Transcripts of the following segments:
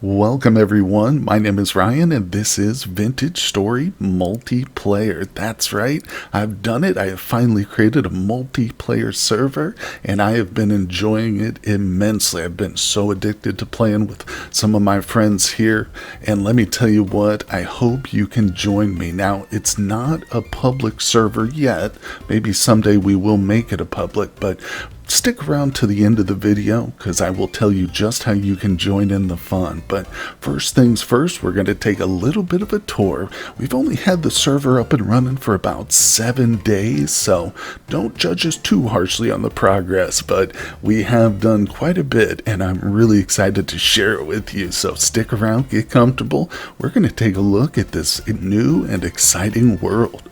Welcome everyone, my name is Ryan and this is Vintage Story Multiplayer. That's right, I've done it. I have finally created a multiplayer server and I have been enjoying it immensely. I've been so addicted to playing with some of my friends here, and let me tell you what, I hope you can join me. Now, it's not a public server yet. Maybe someday we will make it a public, but stick around to the end of the video because I will tell you just how you can join in the fun. But first things first, we're going to take a little bit of a tour. We've only had the server up and running for about 7 days, so don't judge us too harshly on the progress, but we have done quite a bit and I'm really excited to share it with you. So stick around, get comfortable. We're going to take a look at this new and exciting world.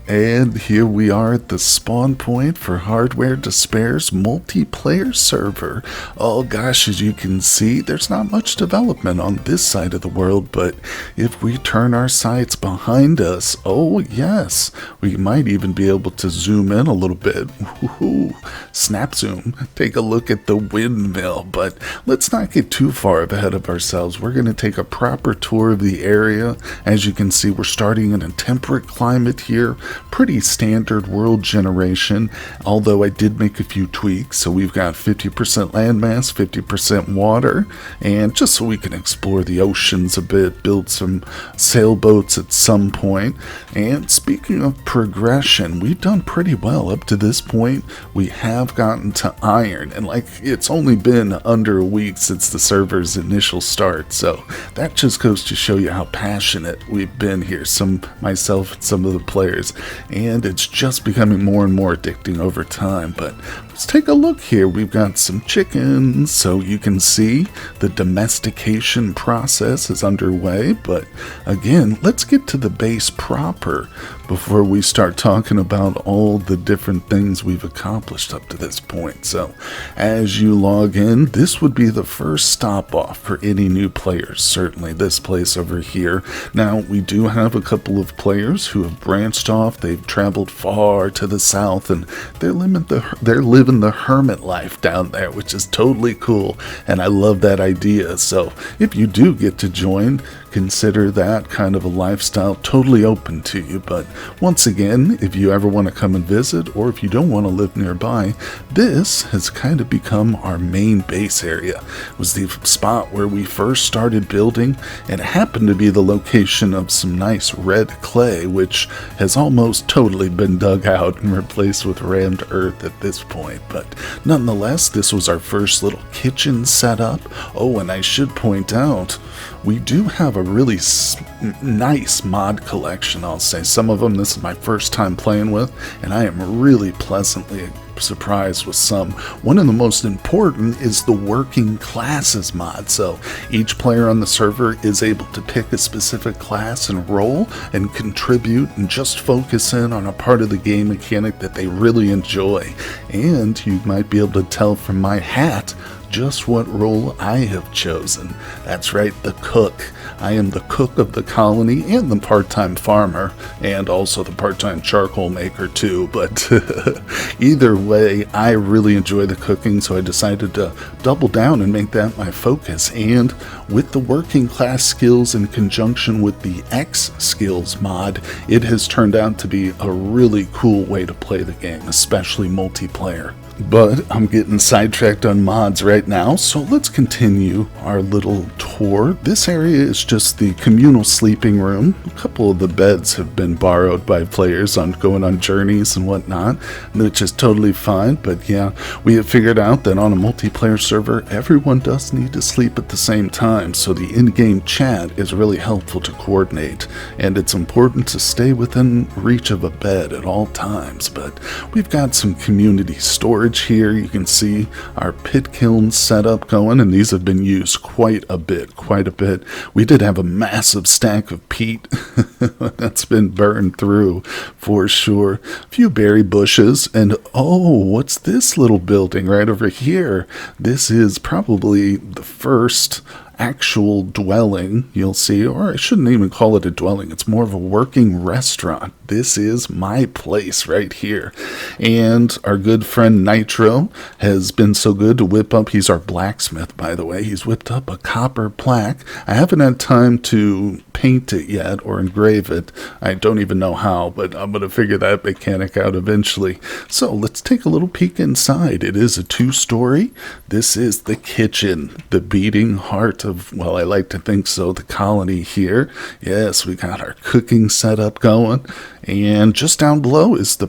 And here we are at the spawn point for Hardware Despair's multiplayer server. Oh gosh, as you can see, there's not much development on this side of the world, but if we turn our sights behind us, oh yes, we might even be able to zoom in a little bit. Ooh, snap zoom, take a look at the windmill, but let's not get too far ahead of ourselves. We're going to take a proper tour of the area. As you can see, we're starting in a temperate climate here. Pretty standard world generation, although I did make a few tweaks. So we've got 50% landmass, 50% water, and just so we can explore the oceans a bit, build some sailboats at some point. And speaking of progression, we've done pretty well up to this point. We have gotten to iron, and like it's only been under a week since the server's initial start, so that just goes to show you how passionate we've been here, myself and some of the players. And it's just becoming more and more addicting over time. But let's take a look here. We've got some chickens, so you can see the domestication process is underway. But again, let's get to the base proper before we start talking about all the different things we've accomplished up to this point. So as you log in, this would be the first stop off for any new players, certainly this place over here. Now, we do have a couple of players who have branched off. They've traveled far to the south and they're living the hermit life down there, which is totally cool, and I love that idea. So if you do get to join, consider that kind of a lifestyle totally open to you. But once again, if you ever want to come and visit, or if you don't want to live nearby, this has kind of become our main base area. It was the spot where we first started building, and it happened to be the location of some nice red clay, which has almost totally been dug out and replaced with rammed earth at this point. But nonetheless, this was our first little kitchen setup. Oh, and I should point out, we do have a really nice mod collection, I'll say. Some of them, this is my first time playing with, and I am really pleasantly surprised with some. One of the most important is the working classes mod. So each player on the server is able to pick a specific class and role and contribute and just focus in on a part of the game mechanic that they really enjoy. And you might be able to tell from my hat just what role I have chosen. That's right, the cook. I am the cook of the colony and the part-time farmer, and also the part-time charcoal maker too. But either way, I really enjoy the cooking, so I decided to double down and make that my focus. And with the working class skills in conjunction with the XSkills mod, it has turned out to be a really cool way to play the game, especially multiplayer. But I'm getting sidetracked on mods right now, so let's continue our little tour. This area is just the communal sleeping room. A couple of the beds have been borrowed by players on going on journeys and whatnot, which is totally fine. But yeah, we have figured out that on a multiplayer server, everyone does need to sleep at the same time, so the in-game chat is really helpful to coordinate, and it's important to stay within reach of a bed at all times. But we've got some community storage here. You can see our pit kiln setup going, and these have been used quite a bit. We did have a massive stack of peat that's been burned through for sure. A few berry bushes, and oh, what's this little building right over here? This is probably the first actual dwelling, you'll see, or I shouldn't even call it a dwelling, it's more of a working restaurant. This is my place right here. And our good friend Nitro has been so good to whip up, he's our blacksmith, by the way, he's whipped up a copper plaque. I haven't had time to paint it yet or engrave it. I don't even know how, but I'm going to figure that mechanic out eventually. So let's take a little peek inside. It is a 2-story. This is the kitchen, the beating heart of, well, I like to think so, the colony here. Yes, we got our cooking setup going. And just down below is the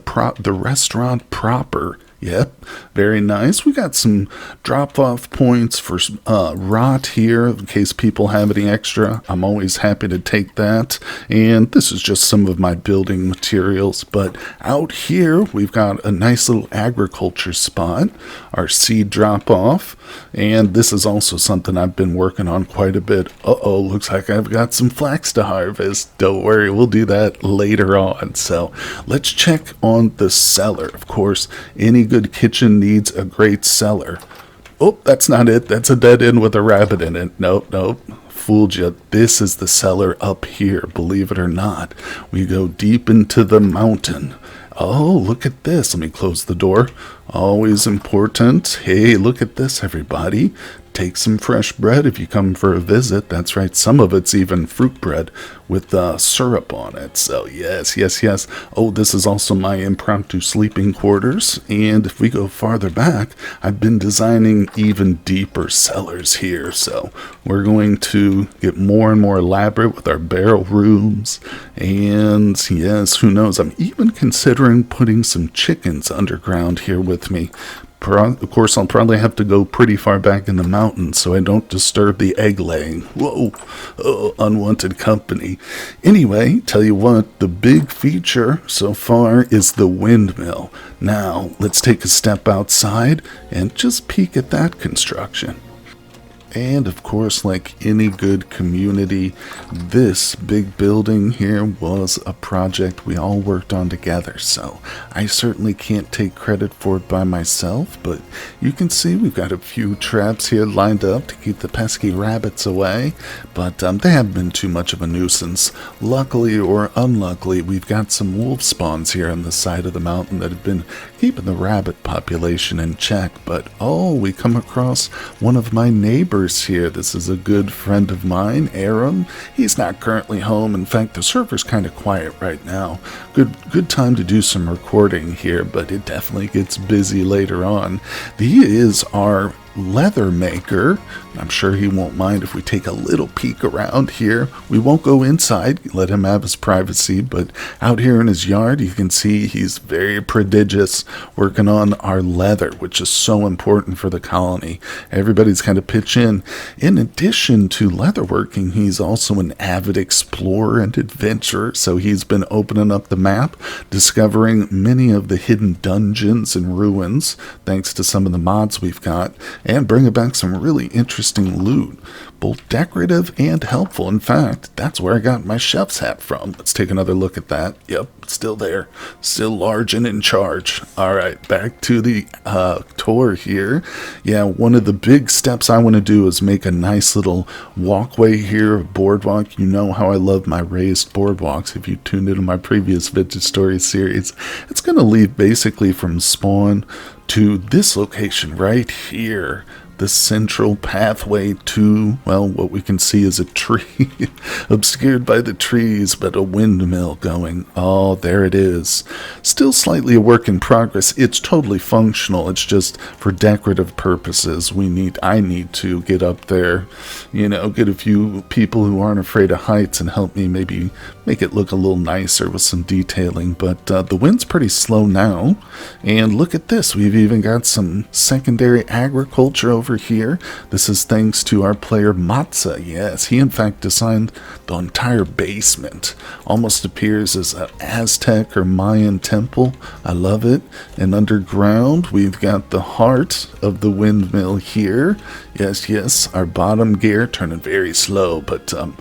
restaurant proper. Yep, very nice. We got some drop-off points for rot here in case people have any extra. I'm always happy to take that. And this is just some of my building materials. But out here, we've got a nice little agriculture spot, our seed drop-off. And this is also something I've been working on quite a bit. Uh-oh, looks like I've got some flax to harvest. Don't worry, we'll do that later on. So let's check on the cellar. Of course, any good kitchen needs a great cellar. Oh, that's not it. That's a dead end with a rabbit in it. Nope. Fooled you. This is the cellar up here, believe it or not. We go deep into the mountain. Oh, look at this. Let me close the door. Always important. Hey, look at this, everybody. Take some fresh bread if you come for a visit. That's right, some of it's even fruit bread with syrup on it. So yes. Oh, this is also my impromptu sleeping quarters. And if we go farther back, I've been designing even deeper cellars here. So we're going to get more and more elaborate with our barrel rooms. And yes, who knows, I'm even considering putting some chickens underground here with me. Of course, I'll probably have to go pretty far back in the mountains so I don't disturb the egg laying. Whoa, unwanted company. Anyway, tell you what, the big feature so far is the windmill. Now, let's take a step outside and just peek at that construction. And of course, like any good community, this big building here was a project we all worked on together. So I certainly can't take credit for it by myself, but you can see we've got a few traps here lined up to keep the pesky rabbits away. But they haven't been too much of a nuisance. Luckily or unluckily, we've got some wolf spawns here on the side of the mountain that have been keeping the rabbit population in check. But oh, we come across one of my neighbors here. This is a good friend of mine, Aram. He's not currently home. In fact, the server's kind of quiet right now. Good time to do some recording here, but it definitely gets busy later on. He is our leather maker. I'm sure he won't mind if we take a little peek around here. We won't go inside, let him have his privacy, but out here in his yard you can see he's very prodigious working on our leather, which is so important for the colony. Everybody's kind of pitch in. In addition to leatherworking, he's also an avid explorer and adventurer, so he's been opening up the map, discovering many of the hidden dungeons and ruins thanks to some of the mods we've got, and bringing back some really interesting loot, both decorative and helpful. In fact, that's where I got my chef's hat from. Let's take another look at that. Yep, still there, still large and in charge. All right, back to the tour here. Yeah, one of the big steps I want to do is make a nice little walkway here, a boardwalk. You know how I love my raised boardwalks. If you tuned into my previous Vintage Stories series, it's going to lead basically from spawn to this location right here. The central pathway to, well, what we can see is a tree obscured by the trees, but a windmill going. Oh, there it is. Still slightly a work in progress. It's totally functional. It's just for decorative purposes. I need to get up there, get a few people who aren't afraid of heights and help me maybe make it look a little nicer with some detailing. But the wind's pretty slow now. And look at this. We've even got some secondary agriculture over here. This is thanks to our player Matza. Yes, he in fact designed the entire basement. Almost appears as an Aztec or Mayan temple. I love it. And underground we've got the heart of the windmill here. Yes, our bottom gear turning very slow, but the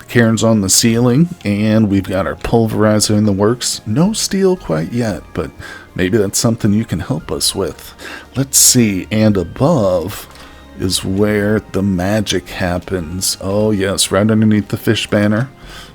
cairn's on the ceiling, and we've got our pulverizer in the works. No steel quite yet, but maybe that's something you can help us with. Let's see, and above, is where the magic happens. Oh yes, right underneath the fish banner.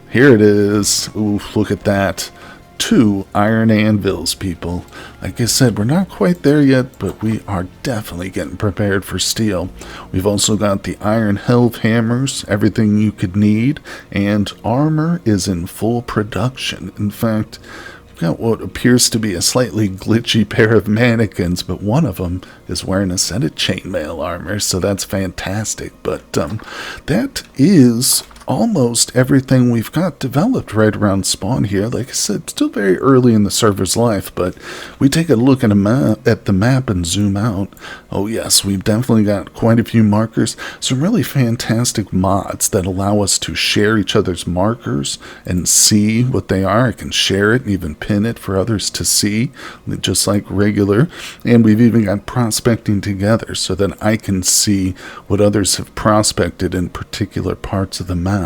Here it is. Ooh, look at that. 2 iron anvils, people. Like I said, we're not quite there yet, but we are definitely getting prepared for steel. We've also got the iron helve hammers, everything you could need, and armor is in full production. In fact, we've got what appears to be a slightly glitchy pair of mannequins, but one of them is wearing a set of chainmail armor, so that's fantastic. But that is almost everything we've got developed right around spawn here. Like I said, still very early in the server's life, but we take a look at the map and zoom out. Oh yes, we've definitely got quite a few markers. Some really fantastic mods that allow us to share each other's markers and see what they are. I can share it and even pin it for others to see, just like regular. And we've even got prospecting together so that I can see what others have prospected in particular parts of the map.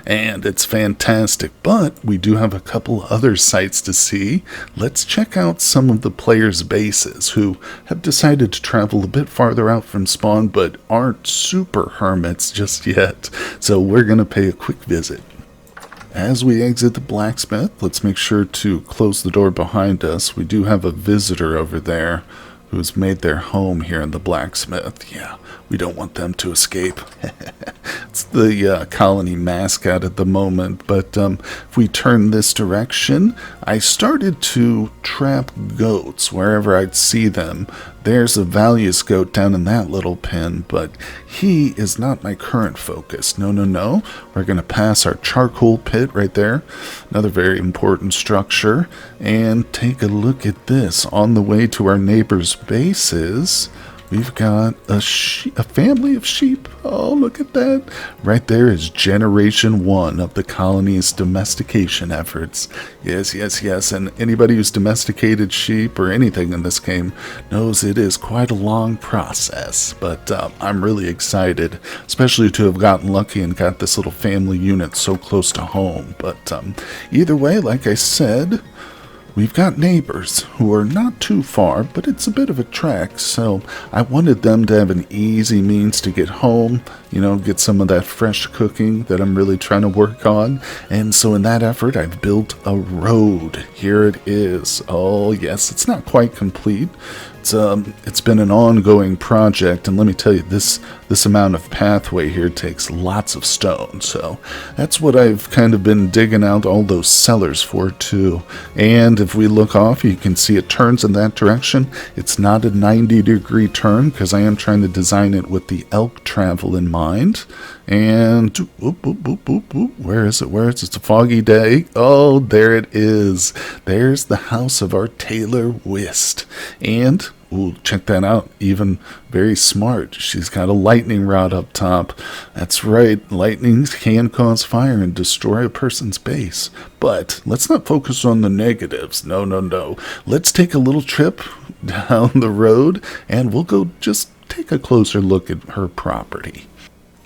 And it's fantastic, but we do have a couple other sites to see. Let's check out some of the players' bases who have decided to travel a bit farther out from spawn but aren't super hermits just yet. So we're going to pay a quick visit. As we exit the blacksmith, let's make sure to close the door behind us. We do have a visitor over there who's made their home here in the blacksmith. Yeah, we don't want them to escape. It's the colony mascot at the moment, but if we turn this direction, I started to trap goats wherever I'd see them. There's a Valius goat down in that little pen, but he is not my current focus. No, no, no. We're going to pass our charcoal pit right there, another very important structure, and take a look at this. On the way to our neighbor's bases, we've got a family of sheep. Oh, look at that. Right there is generation 1 of the colony's domestication efforts. Yes, yes, yes. And anybody who's domesticated sheep or anything in this game knows it is quite a long process. But I'm really excited, especially to have gotten lucky and got this little family unit so close to home. But either way, like I said, we've got neighbors who are not too far, but it's a bit of a trek, so I wanted them to have an easy means to get home, you know, get some of that fresh cooking that I'm really trying to work on. And so in that effort, I've built a road. Here it is. Oh yes, it's not quite complete. It's been an ongoing project, and let me tell you, this amount of pathway here takes lots of stone, so that's what I've kind of been digging out all those cellars for too. And if we look off, you can see it turns in that direction. It's not a 90-degree turn because I am trying to design it with the elk travel in mind. And whoop, whoop, whoop, whoop, whoop. Where is it? Where is it? It's a foggy day. Oh, there it is. There's the house of our Tailor Whist. And ooh, check that out. Even very smart. She's got a lightning rod up top. That's right. Lightning can cause fire and destroy a person's base. But let's not focus on the negatives. No, no, no. Let's take a little trip down the road and we'll go just take a closer look at her property.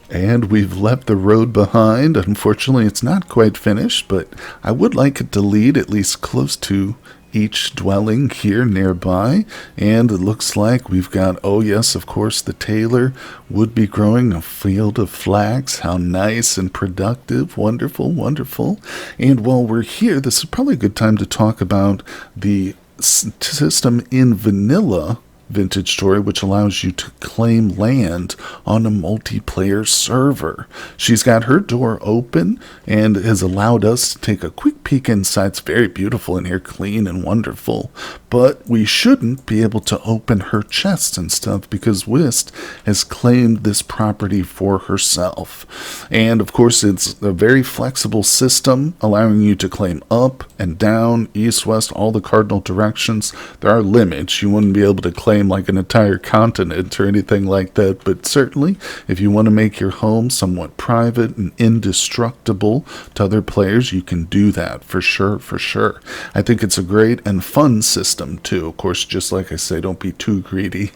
And we've left the road behind. Unfortunately, it's not quite finished, but I would like it to lead at least close to each dwelling here nearby. And it looks like we've got, oh yes, of course, the Tailor would be growing a field of flax. How nice and productive. Wonderful, wonderful. And while we're here, this is probably a good time to talk about the system in vanilla Vintage Story, which allows you to claim land on a multiplayer server. She's got her door open and has allowed us to take a quick peek inside. It's very beautiful in here, clean and wonderful. But we shouldn't be able to open her chests and stuff because Whist has claimed this property for herself. And of course, it's a very flexible system, allowing you to claim up and down, east, west, all the cardinal directions. There are limits. You wouldn't be able to claim like an entire continent or anything like that, but certainly if you want to make your home somewhat private and indestructible to other players, you can do that for sure, for sure. I think it's a great and fun system too. Of course, just like I say, don't be too greedy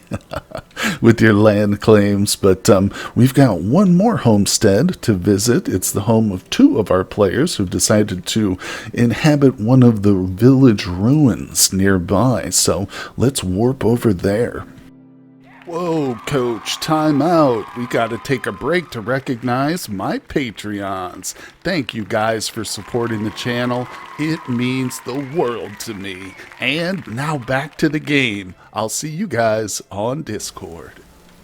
with your land claims, but we've got one more homestead to visit. It's the home of 2 of our players who've decided to inhabit one of the village ruins nearby, so let's warp over there. Whoa, coach, time out. We gotta take a break to recognize my Patreons. Thank you guys for supporting the channel. It means the world to me. And now back to the game. I'll see you guys on Discord.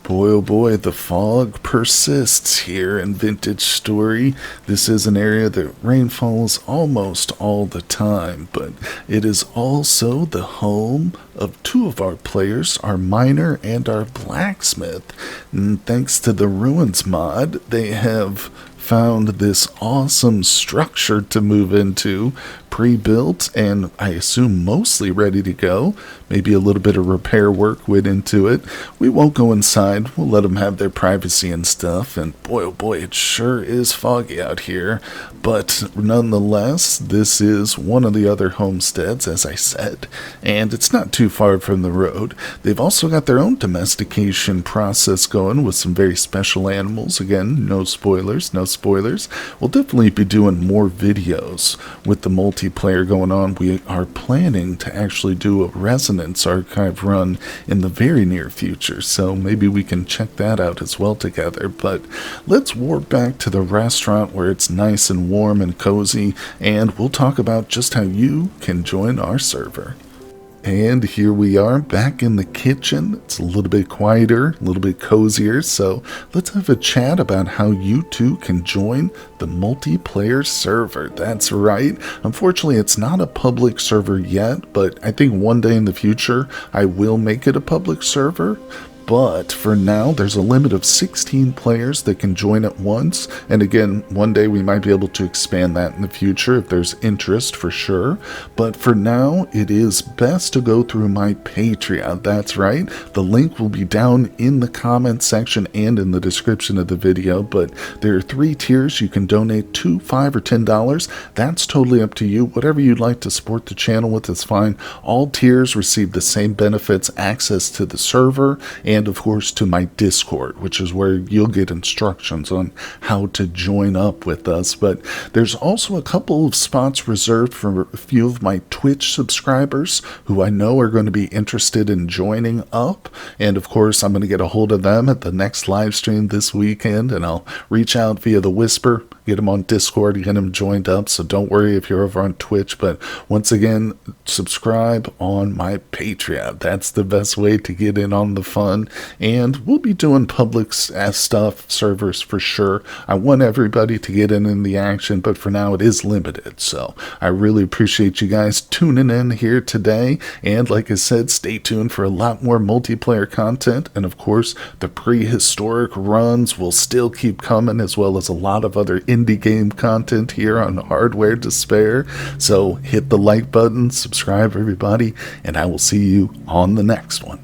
Boy, oh boy, the fog persists here in Vintage Story. This is an area that rain falls almost all the time, but it is also the home of two of our players, our miner and our blacksmith. And thanks to the Ruins mod, they have found this awesome structure to move into, pre-built, and I assume mostly ready to go. Maybe a little bit of repair work went into it. We won't go inside. We'll let them have their privacy and stuff. And boy, oh boy, it sure is foggy out here. But nonetheless, this is one of the other homesteads, as I said, and it's not too far from the road. They've also got their own domestication process going with some very special animals. Again, no spoilers, no spoilers. We'll definitely be doing more videos with the multiplayer going on. We are planning to actually do a Resonance archive run in the very near future, so maybe we can check that out as well together. But let's warp back to the restaurant where it's nice and warm and cozy, and we'll talk about just how you can join our server. And here we are back in the kitchen. It's a little bit quieter, a little bit cozier, so let's have a chat about how you too can join the multiplayer server. That's right. Unfortunately, it's not a public server yet, but I think one day in the future I will make it a public server. But for now, there's a limit of 16 players that can join at once. And again, one day we might be able to expand that in the future if there's interest, for sure. But for now, it is best to go through my Patreon. That's right. The link will be down in the comment section and in the description of the video. But there are 3 tiers. You can donate $2, $5, or $10. That's totally up to you. Whatever you'd like to support the channel with is fine. All tiers receive the same benefits: access to the server, and of course to my Discord, which is where you'll get instructions on how to join up with us. But there's also a couple of spots reserved for a few of my Twitch subscribers who I know are going to be interested in joining up. And of course, I'm going to get a hold of them at the next live stream this weekend, and I'll reach out via the Whisper, get them on Discord, get them joined up. So don't worry if you're over on Twitch. But once again, subscribe on my Patreon. That's the best way to get in on the fun. And we'll be doing public stuff, servers for sure. I want everybody to get in the action, but for now it is limited. So I really appreciate you guys tuning in here today. And like I said, stay tuned for a lot more multiplayer content. And of course, the prehistoric runs will still keep coming, as well as a lot of other indie game content here on Hardware to Spare. So hit the like button, subscribe everybody, and I will see you on the next one.